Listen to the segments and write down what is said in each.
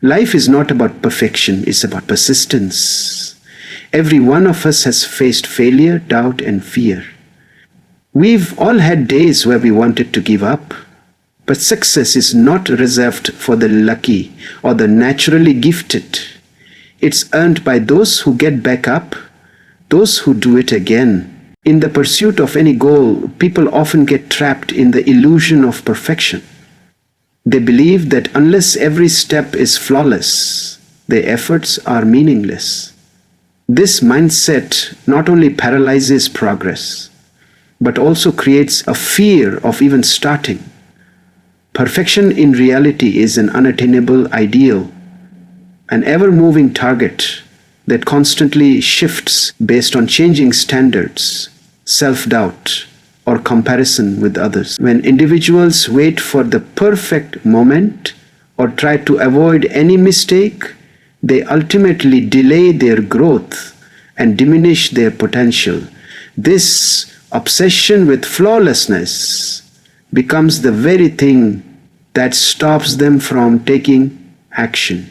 Life is not about perfection, it's about persistence. Every one of us has faced failure, doubt, and fear. We've all had days where we wanted to give up, but success is not reserved for the lucky or the naturally gifted. It's earned by those who get back up, those who do it again. In the pursuit of any goal, people often get trapped in the illusion of perfection. They believe that unless every step is flawless, their efforts are meaningless. This mindset not only paralyzes progress, but also creates a fear of even starting. Perfection in reality is an unattainable ideal, an ever-moving target that constantly shifts based on changing standards, self-doubt, or comparison with others. When individuals wait for the perfect moment or try to avoid any mistake, they ultimately delay their growth and diminish their potential. This obsession with flawlessness becomes the very thing that stops them from taking action.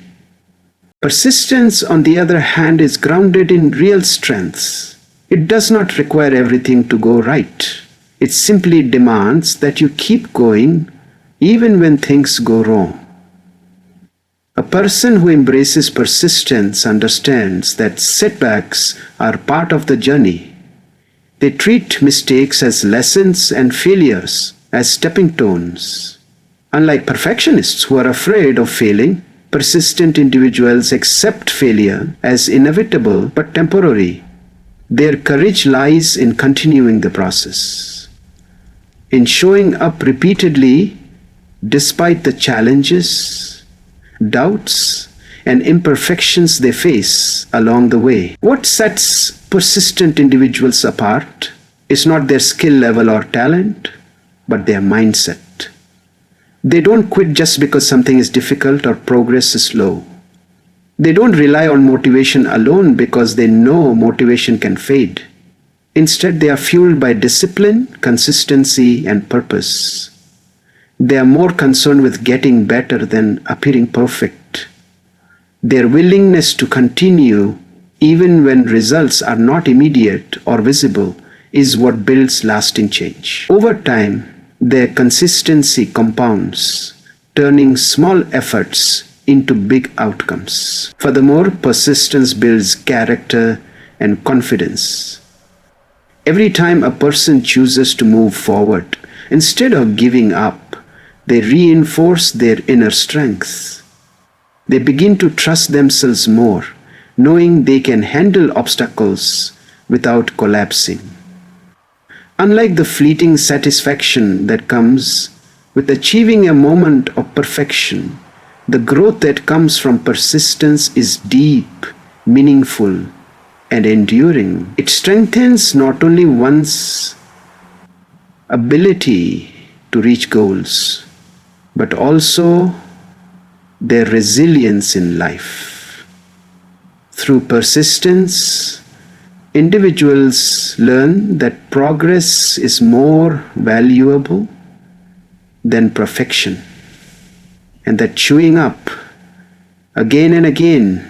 Persistence, on the other hand, is grounded in real strengths. It does not require everything to go right. It simply demands that you keep going even when things go wrong. A person who embraces persistence understands that setbacks are part of the journey. They treat mistakes as lessons and failures as stepping stones. Unlike perfectionists who are afraid of failing, persistent individuals accept failure as inevitable but temporary. Their courage lies in continuing the process, in showing up repeatedly despite the challenges, doubts, and imperfections they face along the way. What sets persistent individuals apart is not their skill level or talent, but their mindset. They don't quit just because something is difficult or progress is slow. They don't rely on motivation alone because they know motivation can fade. Instead, they are fueled by discipline, consistency, and purpose. They are more concerned with getting better than appearing perfect. Their willingness to continue, even when results are not immediate or visible, is what builds lasting change. Over time, their consistency compounds, turning small efforts into big outcomes. Furthermore, persistence builds character and confidence. Every time a person chooses to move forward, instead of giving up, they reinforce their inner strength. They begin to trust themselves more, knowing they can handle obstacles without collapsing. Unlike the fleeting satisfaction that comes with achieving a moment of perfection, the growth that comes from persistence is deep, meaningful, and enduring. It strengthens not only one's ability to reach goals, but also their resilience in life. Through persistence, individuals learn that progress is more valuable than perfection, and that showing up again and again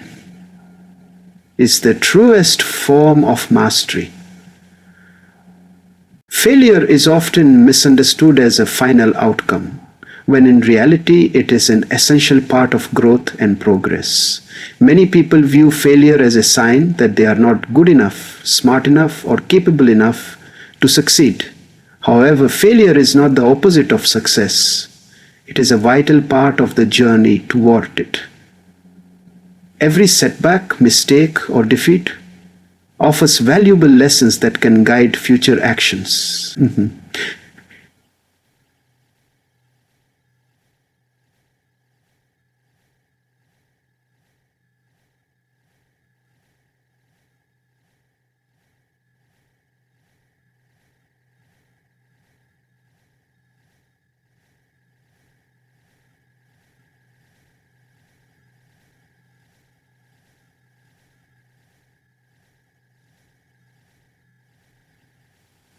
is the truest form of mastery. Failure is often misunderstood as a final outcome, when in reality it is an essential part of growth and progress. Many people view failure as a sign that they are not good enough, smart enough, or capable enough to succeed. However, failure is not the opposite of success. It is a vital part of the journey toward it. Every setback, mistake, or defeat offers valuable lessons that can guide future actions.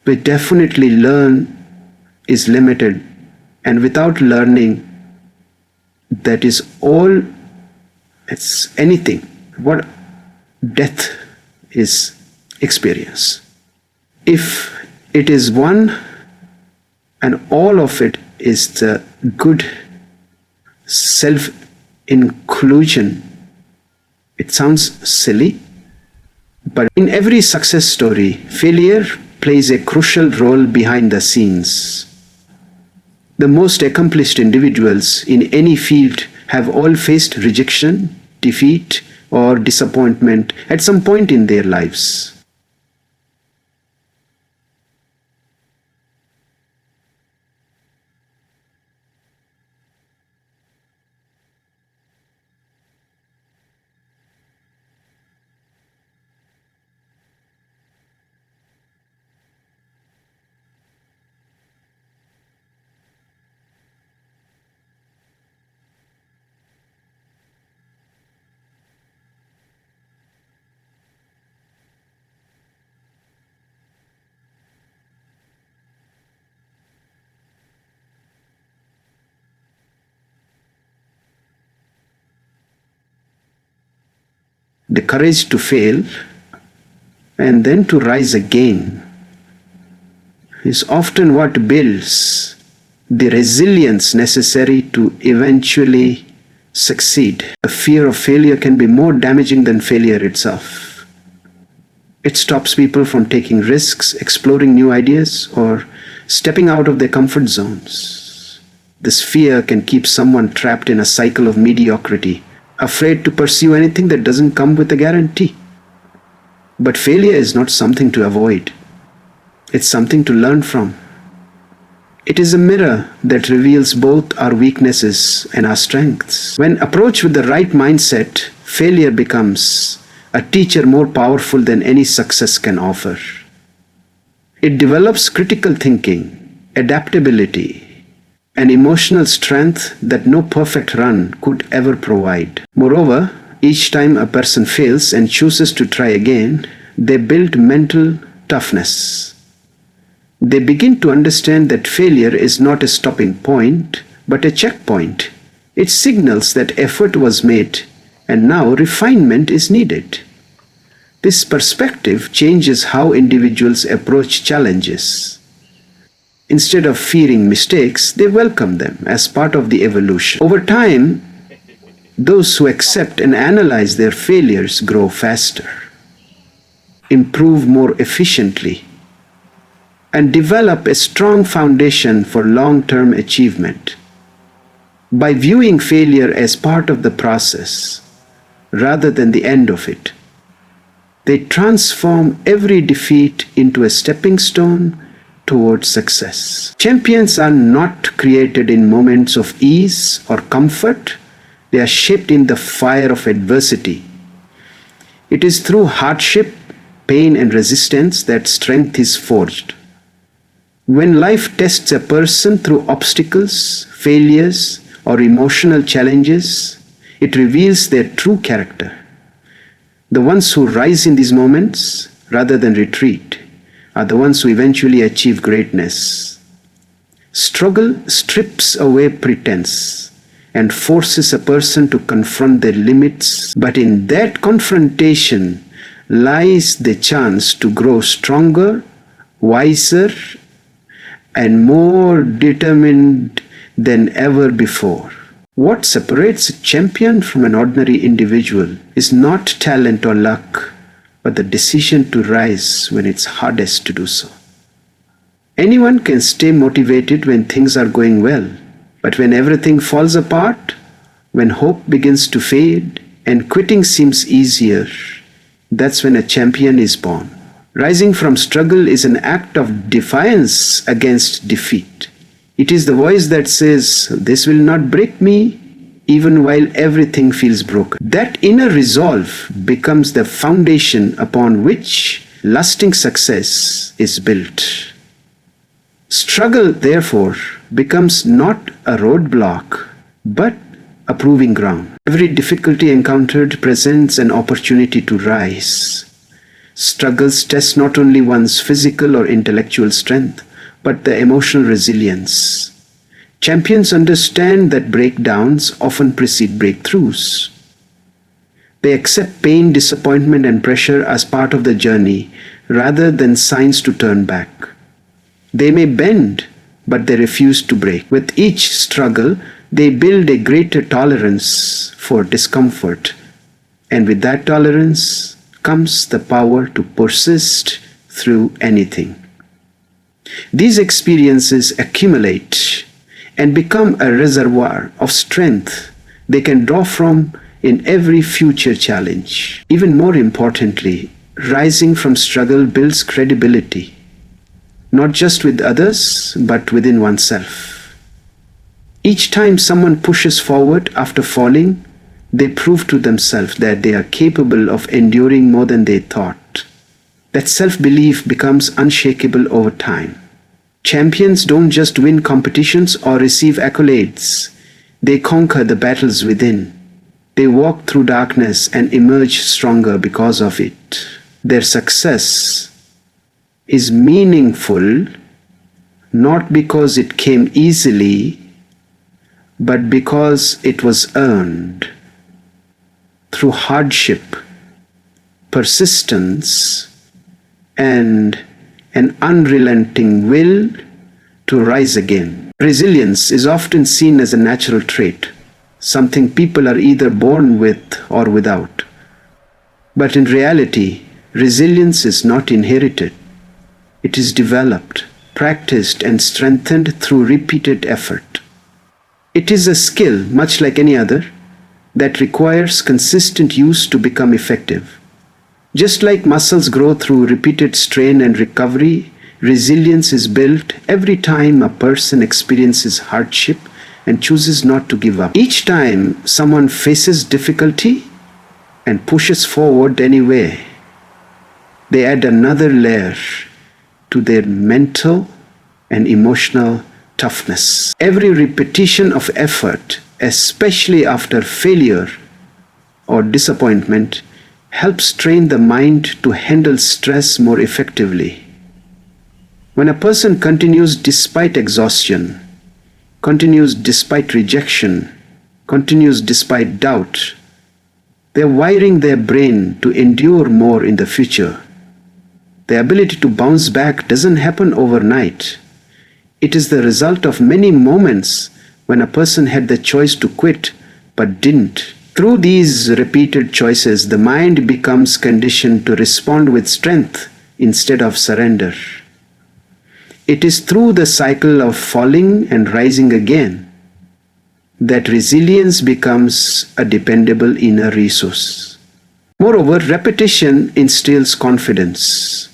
We definitely learn is limited, and without learning, that is all It's anything. What death is experience. If it is one and all of it is the good self-inclusion, it sounds silly, but in every success story, failure plays a crucial role behind the scenes. The most accomplished individuals in any field have all faced rejection, defeat, or disappointment at some point in their lives. The courage to fail and then to rise again is often what builds the resilience necessary to eventually succeed. The fear of failure can be more damaging than failure itself. It stops people from taking risks, exploring new ideas, or stepping out of their comfort zones. This fear can keep someone trapped in a cycle of mediocrity, afraid to pursue anything that doesn't come with a guarantee. But failure is not something to avoid. It's something to learn from. It is a mirror that reveals both our weaknesses and our strengths. When approached with the right mindset, failure becomes a teacher more powerful than any success can offer. It develops critical thinking, adaptability, and emotional strength that no perfect run could ever provide. Moreover, each time a person fails and chooses to try again, they build mental toughness. They begin to understand that failure is not a stopping point, but a checkpoint. It signals that effort was made and now refinement is needed. This perspective changes how individuals approach challenges. Instead of fearing mistakes, they welcome them as part of the evolution. Over time, those who accept and analyze their failures grow faster, improve more efficiently, and develop a strong foundation for long-term achievement. By viewing failure as part of the process rather than the end of it, they transform every defeat into a stepping stone towards success. Champions are not created in moments of ease or comfort. They are shaped in the fire of adversity. It is through hardship, pain, and resistance that strength is forged. When life tests a person through obstacles, failures, or emotional challenges, it reveals their true character. The ones who rise in these moments rather than retreat are the ones who eventually achieve greatness. Struggle strips away pretense and forces a person to confront their limits, but in that confrontation lies the chance to grow stronger, wiser, and more determined than ever before. What separates a champion from an ordinary individual is not talent or luck, but the decision to rise when it's hardest to do so. Anyone can stay motivated when things are going well, but when everything falls apart, when hope begins to fade and quitting seems easier, that's when a champion is born. Rising from struggle is an act of defiance against defeat. It is the voice that says, "This will not break me," even while everything feels broken. That inner resolve becomes the foundation upon which lasting success is built. Struggle, therefore, becomes not a roadblock, but a proving ground. Every difficulty encountered presents an opportunity to rise. Struggles test not only one's physical or intellectual strength, but the emotional resilience. Champions understand that breakdowns often precede breakthroughs. They accept pain, disappointment, and pressure as part of the journey rather than signs to turn back. They may bend, but they refuse to break. With each struggle, they build a greater tolerance for discomfort. And with that tolerance comes the power to persist through anything. These experiences accumulate and become a reservoir of strength they can draw from in every future challenge. Even more importantly, rising from struggle builds credibility, not just with others, but within oneself. Each time someone pushes forward after falling, they prove to themselves that they are capable of enduring more than they thought. That self-belief becomes unshakable over time. Champions don't just win competitions or receive accolades. They conquer the battles within. They walk through darkness and emerge stronger because of it. Their success is meaningful not because it came easily, but because it was earned through hardship, persistence, and an unrelenting will to rise again. Resilience is often seen as a natural trait, something people are either born with or without. But in reality, resilience is not inherited. It is developed, practiced, and strengthened through repeated effort. It is a skill, much like any other, that requires consistent use to become effective. Just like muscles grow through repeated strain and recovery, resilience is built every time a person experiences hardship and chooses not to give up. Each time someone faces difficulty and pushes forward anyway, they add another layer to their mental and emotional toughness. Every repetition of effort, especially after failure or disappointment, helps train the mind to handle stress more effectively. When a person continues despite exhaustion, continues despite rejection, continues despite doubt, they're wiring their brain to endure more in the future. The ability to bounce back doesn't happen overnight. It is the result of many moments when a person had the choice to quit but didn't. Through these repeated choices, the mind becomes conditioned to respond with strength instead of surrender. It is through the cycle of falling and rising again that resilience becomes a dependable inner resource. Moreover, repetition instills confidence.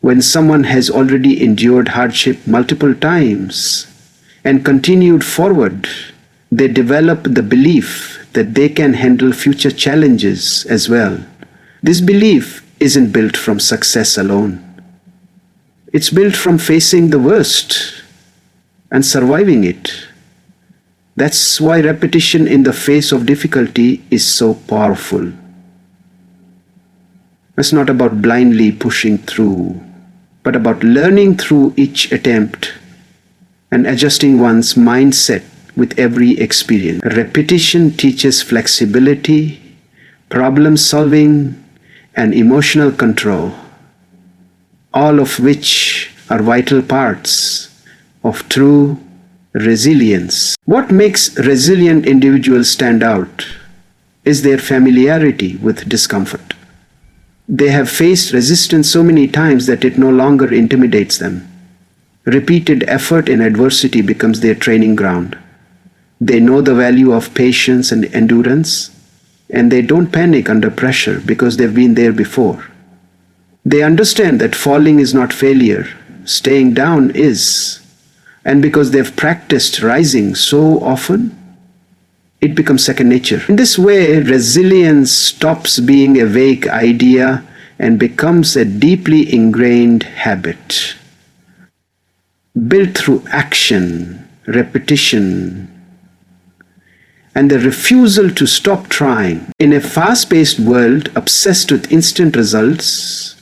When someone has already endured hardship multiple times and continued forward, they develop the belief that they can handle future challenges as well. This belief isn't built from success alone. It's built from facing the worst and surviving it. That's why repetition in the face of difficulty is so powerful. It's not about blindly pushing through, but about learning through each attempt and adjusting one's mindset with every experience. Repetition teaches flexibility, problem solving, and emotional control, all of which are vital parts of true resilience. What makes resilient individuals stand out is their familiarity with discomfort. They have faced resistance so many times that it no longer intimidates them. Repeated effort in adversity becomes their training ground. They know the value of patience and endurance, and they don't panic under pressure because they've been there before. They understand that falling is not failure, staying down is. And because they've practiced rising so often, it becomes second nature. In this way, resilience stops being a vague idea and becomes a deeply ingrained habit, built through action, repetition, and the refusal to stop trying. In a fast-paced world obsessed with instant results,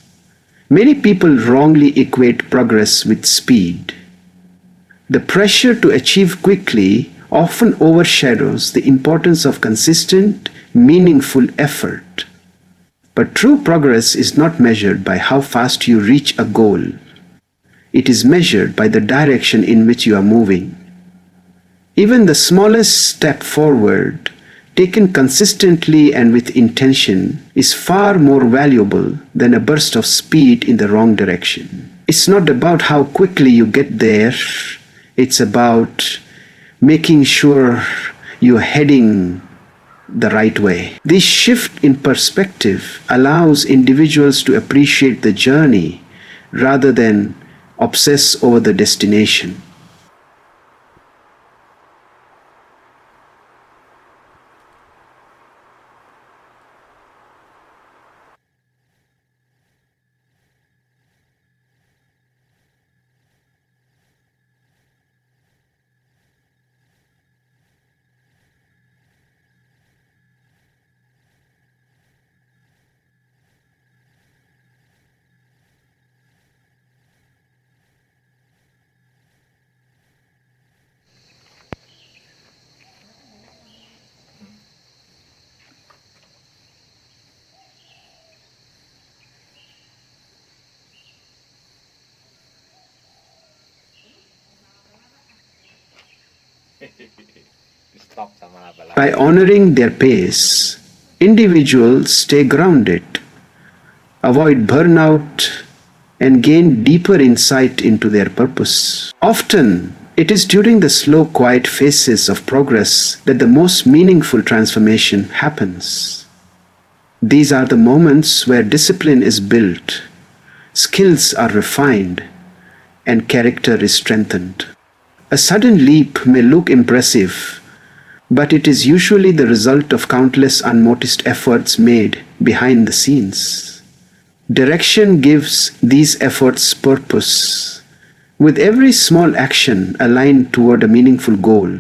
many people wrongly equate progress with speed. The pressure to achieve quickly often overshadows the importance of consistent, meaningful effort. But true progress is not measured by how fast you reach a goal. It is measured by the direction in which you are moving. Even the smallest step forward, taken consistently and with intention, is far more valuable than a burst of speed in the wrong direction. It's not about how quickly you get there, it's about making sure you're heading the right way. This shift in perspective allows individuals to appreciate the journey rather than obsess over the destination. Stop sama pala. By honoring their pace, individuals stay grounded, avoid burnout, and gain deeper insight into their purpose. Often, it is during the slow, quiet phases of progress that the most meaningful transformation happens. These are the moments where discipline is built, skills are refined, and character is strengthened. A sudden leap may look impressive, but it is usually the result of countless unnoticed efforts made behind the scenes. Direction gives these efforts purpose, with every small action aligned toward a meaningful goal.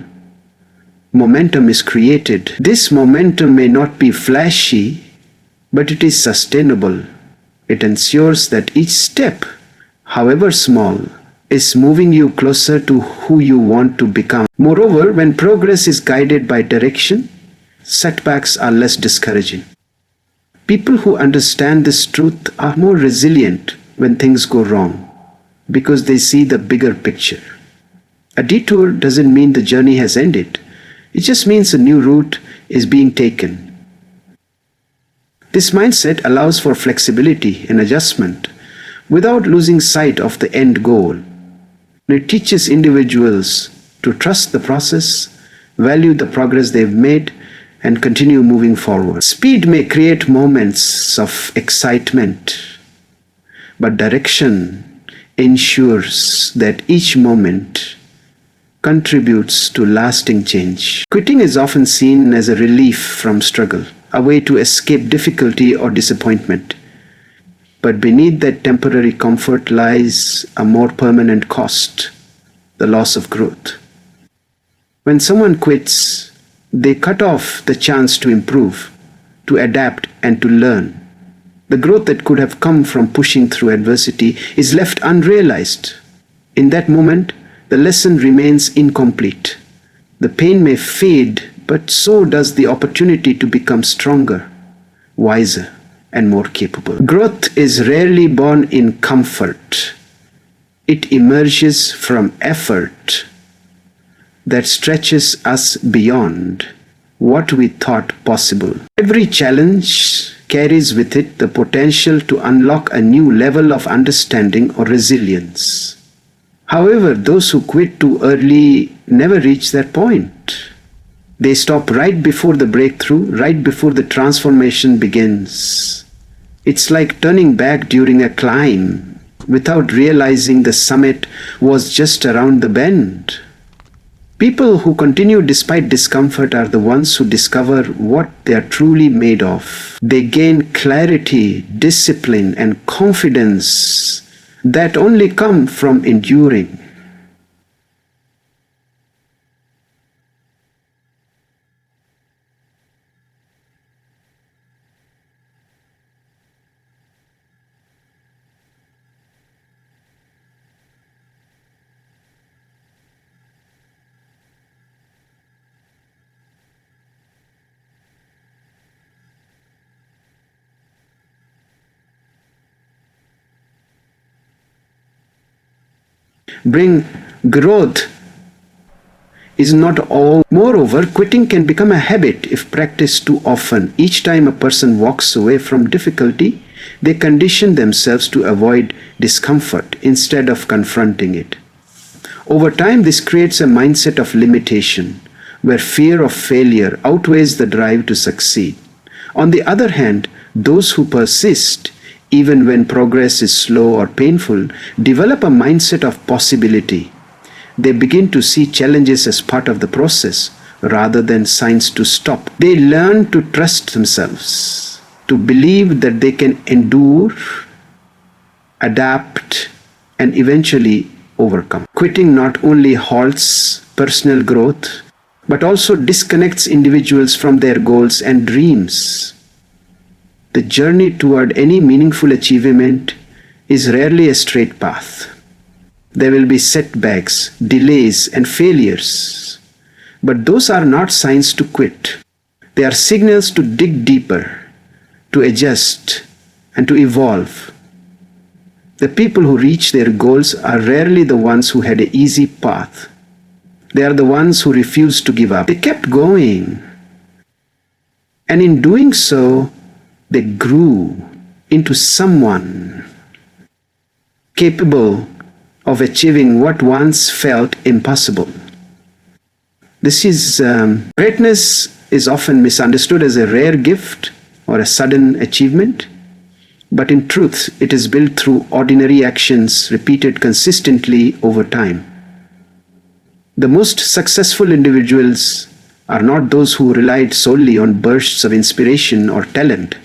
Momentum is created. This momentum may not be flashy, but it is sustainable. It ensures that each step, however small, is moving you closer to who you want to become. Moreover, when progress is guided by direction, setbacks are less discouraging. People who understand this truth are more resilient when things go wrong because they see the bigger picture. A detour doesn't mean the journey has ended. It just means a new route is being taken. This mindset allows for flexibility and adjustment without losing sight of the end goal. It teaches individuals to trust the process, value the progress they've made, and continue moving forward. Speed may create moments of excitement, but direction ensures that each moment contributes to lasting change. Quitting is often seen as a relief from struggle, a way to escape difficulty or disappointment. But beneath that temporary comfort lies a more permanent cost, the loss of growth. When someone quits, they cut off the chance to improve, to adapt, and to learn. The growth that could have come from pushing through adversity is left unrealized. In that moment, the lesson remains incomplete. The pain may fade, but so does the opportunity to become stronger, wiser, and more capable. Growth is rarely born in comfort. It emerges from effort that stretches us beyond what we thought possible. Every challenge carries with it the potential to unlock a new level of understanding or resilience. However, those who quit too early never reach that point. They stop right before the breakthrough, right before the transformation begins. It's like turning back during a climb without realizing the summit was just around the bend. People who continue despite discomfort are the ones who discover what they are truly made of. They gain clarity, discipline, and confidence that only come from enduring. bring growth is not all. Moreover, quitting can become a habit if practiced too often. Each time a person walks away from difficulty, they condition themselves to avoid discomfort instead of confronting it. Over time, this creates a mindset of limitation, where fear of failure outweighs the drive to succeed. On the other hand, those who persist, even when progress is slow or painful, develop a mindset of possibility. They begin to see challenges as part of the process rather than signs to stop. They learn to trust themselves, to believe that they can endure, adapt, and eventually overcome. Quitting not only halts personal growth, but also disconnects individuals from their goals and dreams. The journey toward any meaningful achievement is rarely a straight path. There will be setbacks, delays, and failures. But those are not signs to quit. They are signals to dig deeper, to adjust, and to evolve. The people who reach their goals are rarely the ones who had an easy path. They are the ones who refused to give up. They kept going. And in doing so, they grew into someone capable of achieving what once felt impossible. Greatness is often misunderstood as a rare gift or a sudden achievement, but in truth, it is built through ordinary actions repeated consistently over time. The most successful individuals are not those who relied solely on bursts of inspiration or talent.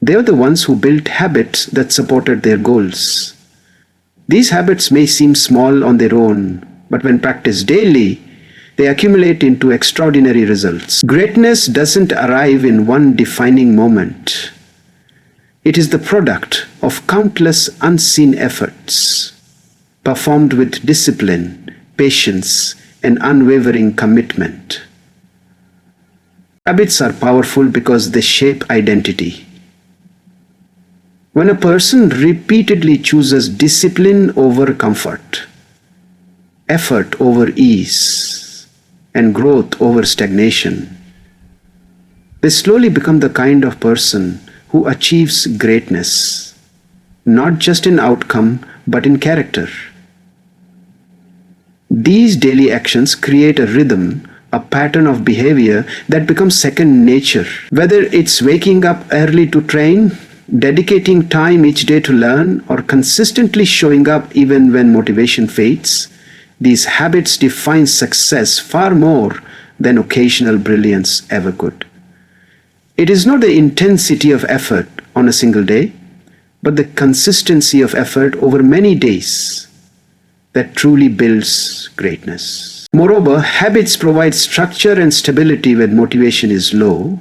They are the ones who built habits that supported their goals. These habits may seem small on their own, but when practiced daily, they accumulate into extraordinary results. Greatness doesn't arrive in one defining moment. It is the product of countless unseen efforts, performed with discipline, patience, and unwavering commitment. Habits are powerful because they shape identity. When a person repeatedly chooses discipline over comfort, effort over ease, and growth over stagnation, they slowly become the kind of person who achieves greatness, not just in outcome, but in character. These daily actions create a rhythm, a pattern of behavior that becomes second nature. Whether it's waking up early to train, dedicating time each day to learn, or consistently showing up even when motivation fades, these habits define success far more than occasional brilliance ever could. It is not the intensity of effort on a single day, but the consistency of effort over many days that truly builds greatness. Moreover, habits provide structure and stability when motivation is low.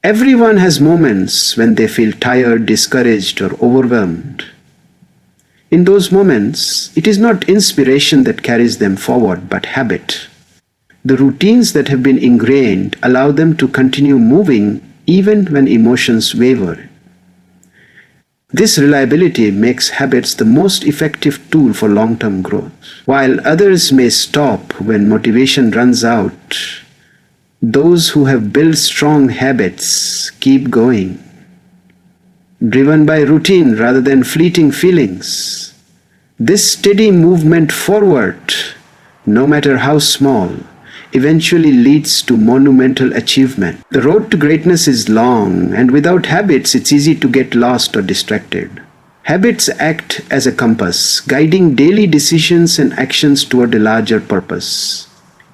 Everyone has moments when they feel tired, discouraged, or overwhelmed. In those moments, it is not inspiration that carries them forward, but habit. The routines that have been ingrained allow them to continue moving even when emotions waver. This reliability makes habits the most effective tool for long-term growth. While others may stop when motivation runs out, those who have built strong habits keep going, driven by routine rather than fleeting feelings. This steady movement forward, no matter how small, eventually leads to monumental achievement. The road to greatness is long, and without habits, it's easy to get lost or distracted. Habits act as a compass, guiding daily decisions and actions toward a larger purpose.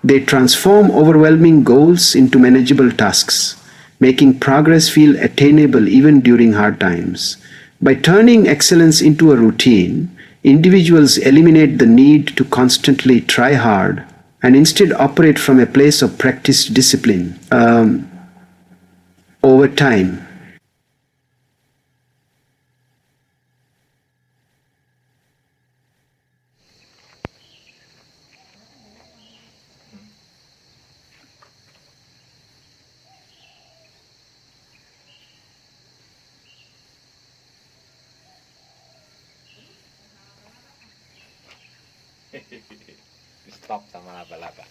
They transform overwhelming goals into manageable tasks, making progress feel attainable even during hard times. By turning excellence into a routine, individuals eliminate the need to constantly try hard and instead operate from a place of practiced discipline. Over time, stop sama laba-laba.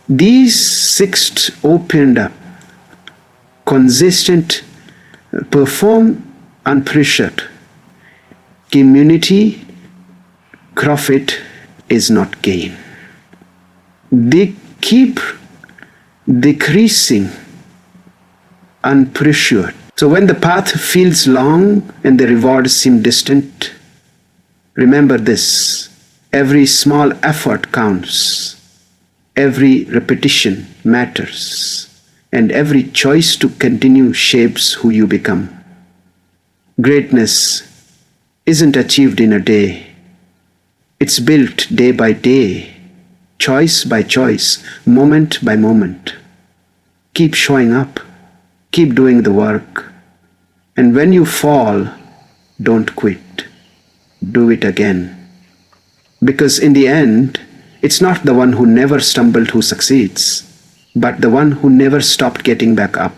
These six opened up, consistent, perform unpressured. Community profit is not gain. They keep decreasing unpressured. So when the path feels long and the rewards seem distant, remember this: every small effort counts. Every repetition matters, and every choice to continue shapes who you become. Greatness isn't achieved in a day. It's built day by day, choice by choice, moment by moment. Keep showing up, keep doing the work, and when you fall, don't quit. Do it again. Because in the end, it's not the one who never stumbled who succeeds, but the one who never stopped getting back up.